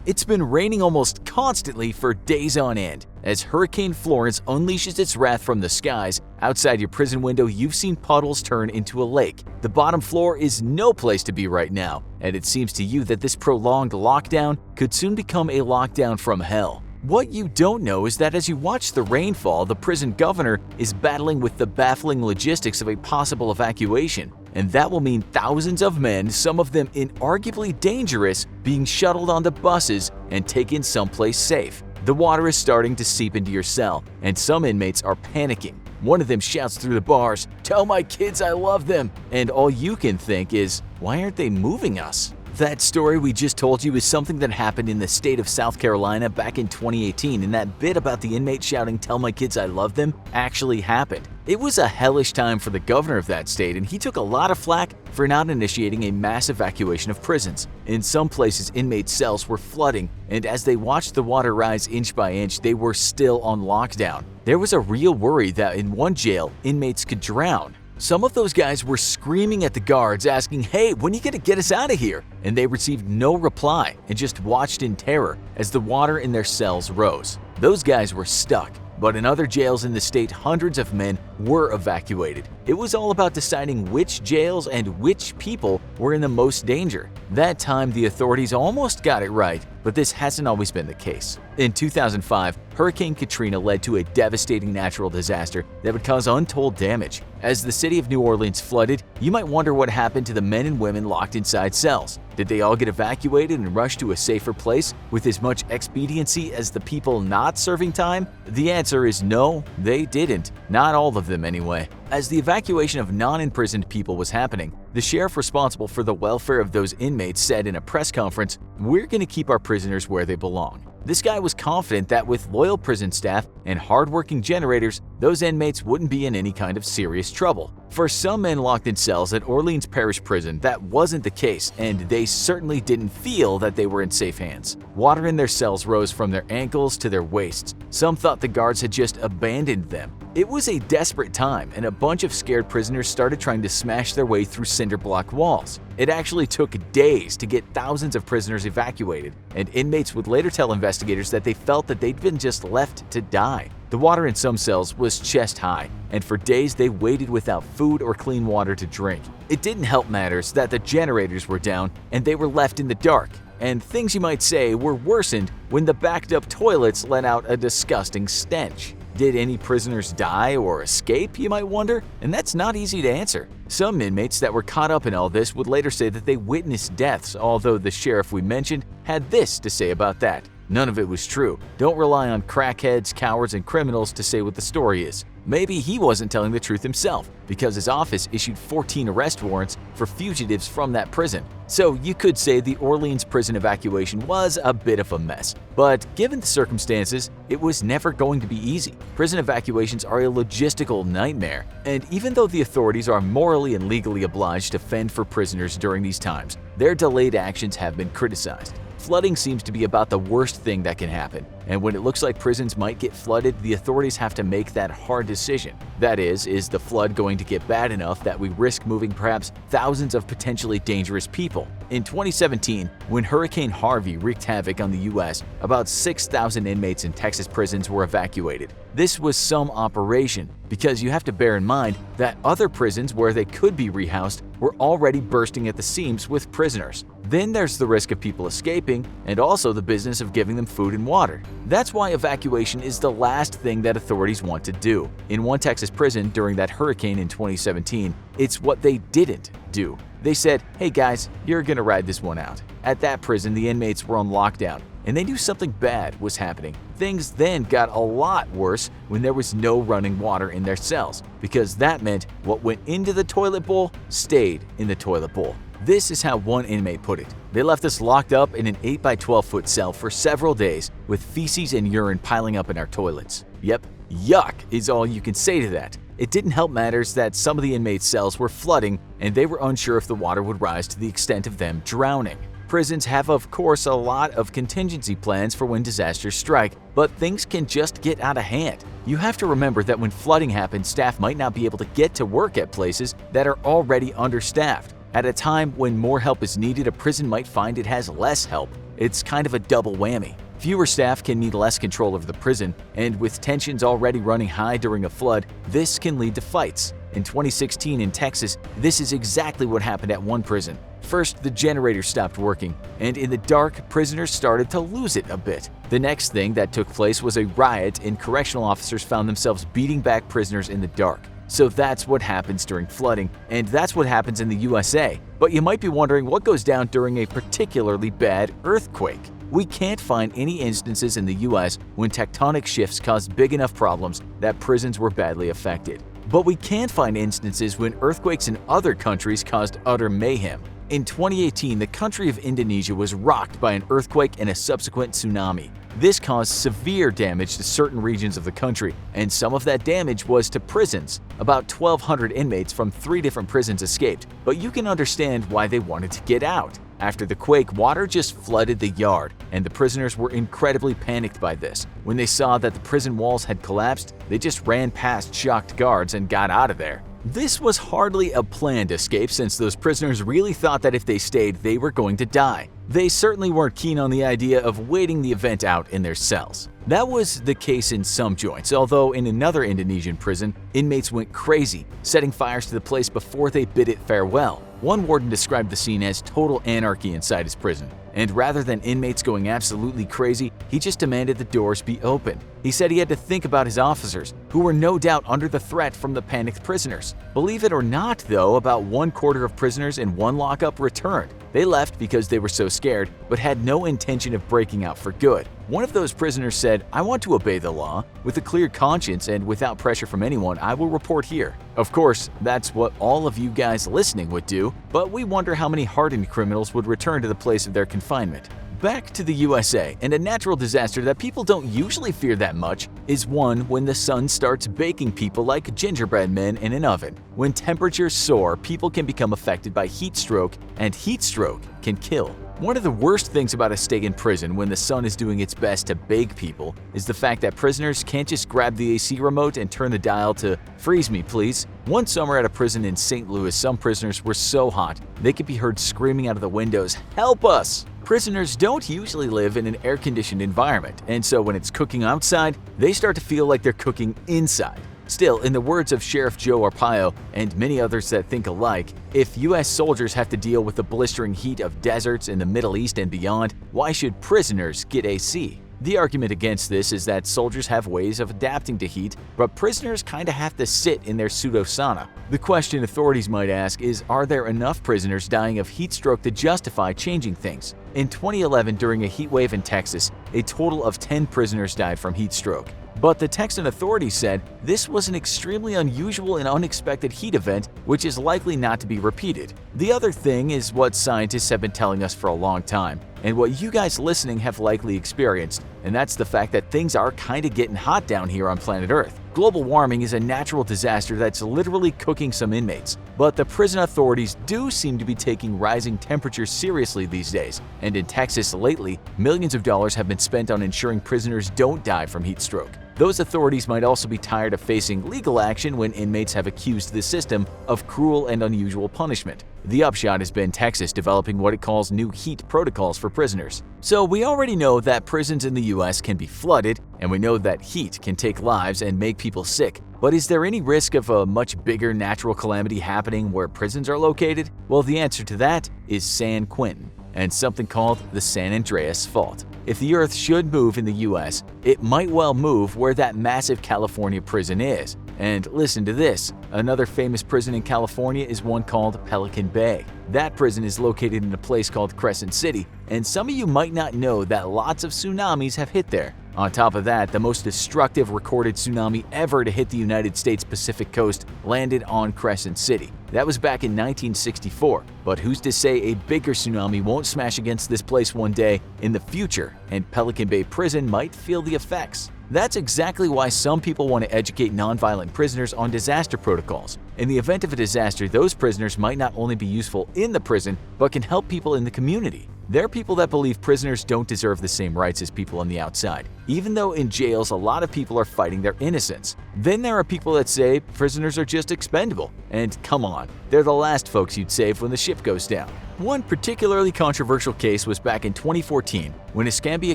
It's been raining almost constantly for days on end. As Hurricane Florence unleashes its wrath from the skies, outside your prison window you've seen puddles turn into a lake. The bottom floor is no place to be right now, and it seems to you that this prolonged lockdown could soon become a lockdown from hell. What you don't know is that as you watch the rainfall, the prison governor is battling with the baffling logistics of a possible evacuation. And that will mean thousands of men, some of them inarguably dangerous, being shuttled onto buses and taken someplace safe. The water is starting to seep into your cell, and some inmates are panicking. One of them shouts through the bars, "Tell my kids I love them!" And all you can think is, why aren't they moving us? That story we just told you is something that happened in the state of South Carolina back in 2018, and that bit about the inmate shouting, "Tell my kids I love them," actually happened. It was a hellish time for the governor of that state, and he took a lot of flack for not initiating a mass evacuation of prisons. In some places, inmate cells were flooding, and as they watched the water rise inch by inch, they were still on lockdown. There was a real worry that in one jail, inmates could drown. Some of those guys were screaming at the guards asking, "Hey, when are you gonna get us out of here?" And they received no reply and just watched in terror as the water in their cells rose. Those guys were stuck. But in other jails in the state, hundreds of men were evacuated. It was all about deciding which jails and which people were in the most danger. That time, the authorities almost got it right, but this hasn't always been the case. In 2005, Hurricane Katrina led to a devastating natural disaster that would cause untold damage. As the city of New Orleans flooded, you might wonder what happened to the men and women locked inside cells. Did they all get evacuated and rushed to a safer place with as much expediency as the people not serving time? The answer is no, they didn't. Not all of them anyway. As the evacuation of non-imprisoned people was happening, the sheriff responsible for the welfare of those inmates said in a press conference, "We're going to keep our prisoners where they belong." This guy was confident that with loyal prison staff and hardworking generators, those inmates wouldn't be in any kind of serious trouble. For some men locked in cells at Orleans Parish Prison, that wasn't the case, and they certainly didn't feel that they were in safe hands. Water in their cells rose from their ankles to their waists. Some thought the guards had just abandoned them. It was a desperate time, and a bunch of scared prisoners started trying to smash their way through cinder block walls. It actually took days to get thousands of prisoners evacuated, and inmates would later tell investigators that they felt that they'd been just left to die. The water in some cells was chest high, and for days they waited without food or clean water to drink. It didn't help matters that the generators were down and they were left in the dark, and things you might say were worsened when the backed-up toilets let out a disgusting stench. Did any prisoners die or escape, you might wonder? And that's not easy to answer. Some inmates that were caught up in all this would later say that they witnessed deaths, although the sheriff we mentioned had this to say about that. None of it was true. Don't rely on crackheads, cowards, and criminals to say what the story is. Maybe he wasn't telling the truth himself, because his office issued 14 arrest warrants for fugitives from that prison. So you could say the Orleans prison evacuation was a bit of a mess. But given the circumstances, it was never going to be easy. Prison evacuations are a logistical nightmare, and even though the authorities are morally and legally obliged to fend for prisoners during these times, their delayed actions have been criticized. Flooding seems to be about the worst thing that can happen, and when it looks like prisons might get flooded, the authorities have to make that hard decision. That is the flood going to get bad enough that we risk moving perhaps thousands of potentially dangerous people? In 2017, when Hurricane Harvey wreaked havoc on the U.S., about 6,000 inmates in Texas prisons were evacuated. This was some operation, because you have to bear in mind that other prisons where they could be rehoused were already bursting at the seams with prisoners. Then there's the risk of people escaping, and also the business of giving them food and water. That's why evacuation is the last thing that authorities want to do. In one Texas prison during that hurricane in 2017, it's what they didn't do. They said, "Hey guys, you're gonna ride this one out." At that prison, the inmates were on lockdown, and they knew something bad was happening. Things then got a lot worse when there was no running water in their cells, because that meant what went into the toilet bowl stayed in the toilet bowl. This is how one inmate put it: "They left us locked up in an 8 by 12 foot cell for several days with feces and urine piling up in our toilets." Yep, yuck is all you can say to that. It didn't help matters that some of the inmates' cells were flooding, and they were unsure if the water would rise to the extent of them drowning. Prisons have, of course, a lot of contingency plans for when disasters strike, but things can just get out of hand. You have to remember that when flooding happens, staff might not be able to get to work at places that are already understaffed. At a time when more help is needed, a prison might find it has less help. It's kind of a double whammy. Fewer staff can mean less control over the prison, and with tensions already running high during a flood, this can lead to fights. In 2016 in Texas, this is exactly what happened at one prison. First, the generator stopped working, and in the dark, prisoners started to lose it a bit. The next thing that took place was a riot, and correctional officers found themselves beating back prisoners in the dark. So that's what happens during flooding, and that's what happens in the USA. But you might be wondering what goes down during a particularly bad earthquake. We can't find any instances in the US when tectonic shifts caused big enough problems that prisons were badly affected. But we can find instances when earthquakes in other countries caused utter mayhem. In 2018, the country of Indonesia was rocked by an earthquake and a subsequent tsunami. This caused severe damage to certain regions of the country, and some of that damage was to prisons. About 1,200 inmates from 3 different prisons escaped, but you can understand why they wanted to get out. After the quake, water just flooded the yard, and the prisoners were incredibly panicked by this. When they saw that the prison walls had collapsed, they just ran past shocked guards and got out of there. This was hardly a planned escape, since those prisoners really thought that if they stayed, they were going to die. They certainly weren't keen on the idea of waiting the event out in their cells. That was the case in some joints, although in another Indonesian prison, inmates went crazy, setting fires to the place before they bid it farewell. One warden described the scene as total anarchy inside his prison, and rather than inmates going absolutely crazy, he just demanded the doors be open. He said he had to think about his officers, who were no doubt under the threat from the panicked prisoners. Believe it or not, though, about 1/4 of prisoners in one lockup returned. They left because they were so scared, but had no intention of breaking out for good. One of those prisoners said, "I want to obey the law. With a clear conscience and without pressure from anyone, I will report here." Of course, that's what all of you guys listening would do, but we wonder how many hardened criminals would return to the place of their confinement. Back to the USA, and a natural disaster that people don't usually fear that much is one when the sun starts baking people like gingerbread men in an oven. When temperatures soar, people can become affected by heat stroke, and heat stroke can kill. One of the worst things about a stay in prison when the sun is doing its best to bake people is the fact that prisoners can't just grab the AC remote and turn the dial to "freeze me, please." One summer at a prison in St. Louis, some prisoners were so hot they could be heard screaming out of the windows, "Help us!" Prisoners don't usually live in an air-conditioned environment, and so when it's cooking outside, they start to feel like they're cooking inside. Still, in the words of Sheriff Joe Arpaio and many others that think alike, if US soldiers have to deal with the blistering heat of deserts in the Middle East and beyond, why should prisoners get AC? The argument against this is that soldiers have ways of adapting to heat, but prisoners kinda have to sit in their pseudo-sauna. The question authorities might ask is, are there enough prisoners dying of heat stroke to justify changing things? In 2011, during a heat wave in Texas, a total of 10 prisoners died from heat stroke. But the Texan authorities said this was an extremely unusual and unexpected heat event, which is likely not to be repeated. The other thing is what scientists have been telling us for a long time, and what you guys listening have likely experienced, and that's the fact that things are kinda getting hot down here on planet Earth. Global warming is a natural disaster that's literally cooking some inmates, but the prison authorities do seem to be taking rising temperatures seriously these days, and in Texas lately, millions of dollars have been spent on ensuring prisoners don't die from heat stroke. Those authorities might also be tired of facing legal action when inmates have accused the system of cruel and unusual punishment. The upshot has been Texas developing what it calls new heat protocols for prisoners. So we already know that prisons in the US can be flooded, and we know that heat can take lives and make people sick. But is there any risk of a much bigger natural calamity happening where prisons are located? Well, the answer to that is San Quentin and something called the San Andreas Fault. If the Earth should move in the US, it might well move where that massive California prison is. And listen to this, another famous prison in California is one called Pelican Bay. That prison is located in a place called Crescent City, and some of you might not know that lots of tsunamis have hit there. On top of that, the most destructive recorded tsunami ever to hit the United States Pacific coast landed on Crescent City. That was back in 1964, but who's to say a bigger tsunami won't smash against this place one day in the future, and Pelican Bay Prison might feel the effects. That's exactly why some people want to educate nonviolent prisoners on disaster protocols. In the event of a disaster, those prisoners might not only be useful in the prison, but can help people in the community. There are people that believe prisoners don't deserve the same rights as people on the outside, even though in jails a lot of people are fighting their innocence. Then there are people that say prisoners are just expendable, and come on, they're the last folks you'd save when the ship goes down. One particularly controversial case was back in 2014 when Escambia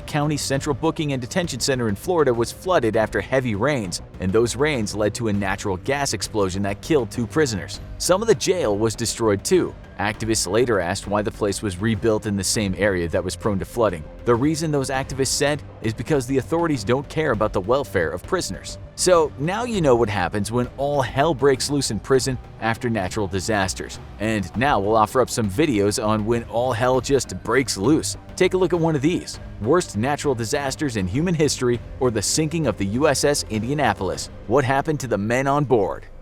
County's Central Booking and Detention Center in Florida was flooded after heavy rains, and those rains led to a natural gas explosion that killed 2 prisoners. Some of the jail was destroyed too. Activists later asked why the place was rebuilt in the same area that was prone to flooding. The reason those activists said is because the authorities don't care about the welfare of prisoners. So now you know what happens when all hell breaks loose in prison after natural disasters. And now we'll offer up some videos on when all hell just breaks loose. Take a look at one of these: worst natural disasters in human history, or the sinking of the USS Indianapolis. What happened to the men on board?